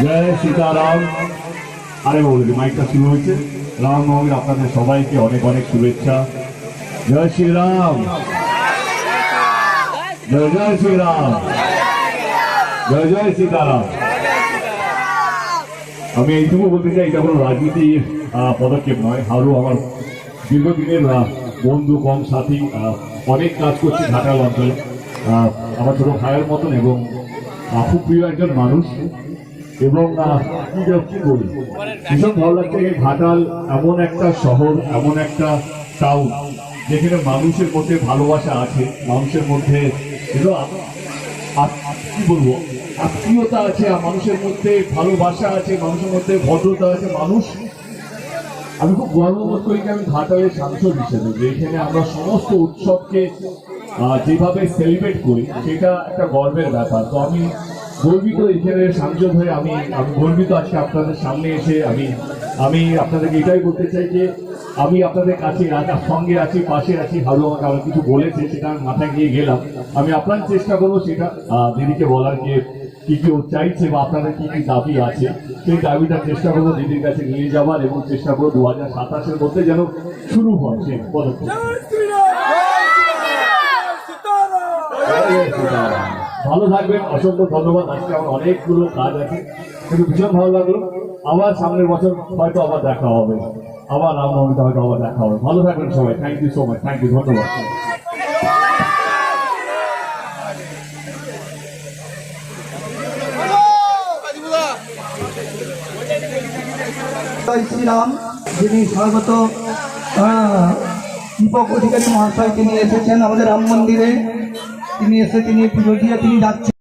জয় সীতারাম। আরে বলছি মাইকটা শুরু হয়েছে। রামনবমীর আপনাদের সবাইকে অনেক অনেক শুভেচ্ছা। জয় শ্রীরাম, জয় জয় শ্রীরাম, জয় জয় সীতারাম। আমি এইটুকু বলতে চাই, এটা কোনো রাজনীতির পদক্ষেপ নয়। হারু আমার দীর্ঘদিনের বন্ধু, কম সাথী, অনেক কাজ করছি ঘাটাল অঞ্চলে, আমার ছোট ভাইয়ের মতন, এবং খুব প্রিয় একজন মানুষ। এবং কি বলি, ভীষণ ভালো লাগছে। ঘাটাল এমন একটা শহর, এমন একটা টাউন যেখানে মানুষের মধ্যে ভালোবাসা আছে, মানুষের মধ্যে কি বলবো আত্মীয়তা আছে, মানুষের মধ্যে ভালোবাসা আছে, মানুষের মধ্যে ভদ্রতা আছে। মানুষ, আমি খুব গর্ববোধ করি যে আমি ঘাটালের সাংসদ হিসেবে, যে এখানে আমরা সমস্ত উৎসবকে যেভাবে সেলিব্রেট করি সেটা একটা গর্বের ব্যাপার। তো আমি গর্বিত এখানে সাংসদ হয়ে, আমি গর্বিত আজকে আপনাদের সামনে এসে। আমি আপনাদেরকে এটাই বলতে চাই যে আমি আপনাদের কাছে সঙ্গে আছি, পাশে আছি। হারু আমাকে আবার কিছু বলেছে, সেটা আমি মাথায় নিয়ে গেলাম। আমি আপনার চেষ্টা করবো সেটা দিদিকে বলার, যে কি কি ও চাইছে বা আপনাদের কি কি দাবি আছে, সেই দাবিটা চেষ্টা করবো দিদির কাছে নিয়ে যাবার, এবং চেষ্টা করবো 2027-এর মধ্যে যেন শুরু হয় সেই পদক্ষেপ। ভালো থাকবেন, অসংখ্য ধন্যবাদ। আজকে আমার অনেকগুলো কাজ আছে, কিন্তু ভীষণ ভালো লাগলো। আবার সামনের বছর হয়তো আবার দেখা হবে, আবার রামনবমীতে হয়তো আবার দেখা হবে। ভালো থাকবেন সবাই। Thank you so much, thank you, ধন্যবাদ। জয় শ্রীরাম। যিনি স্বাগত দীপক অধিকারী মহাশয়, তিনি এসেছেন আমাদের রাম মন্দিরে। তিনি এসে তিনি পুজো দিয়ে তিনি যাচ্ছেন।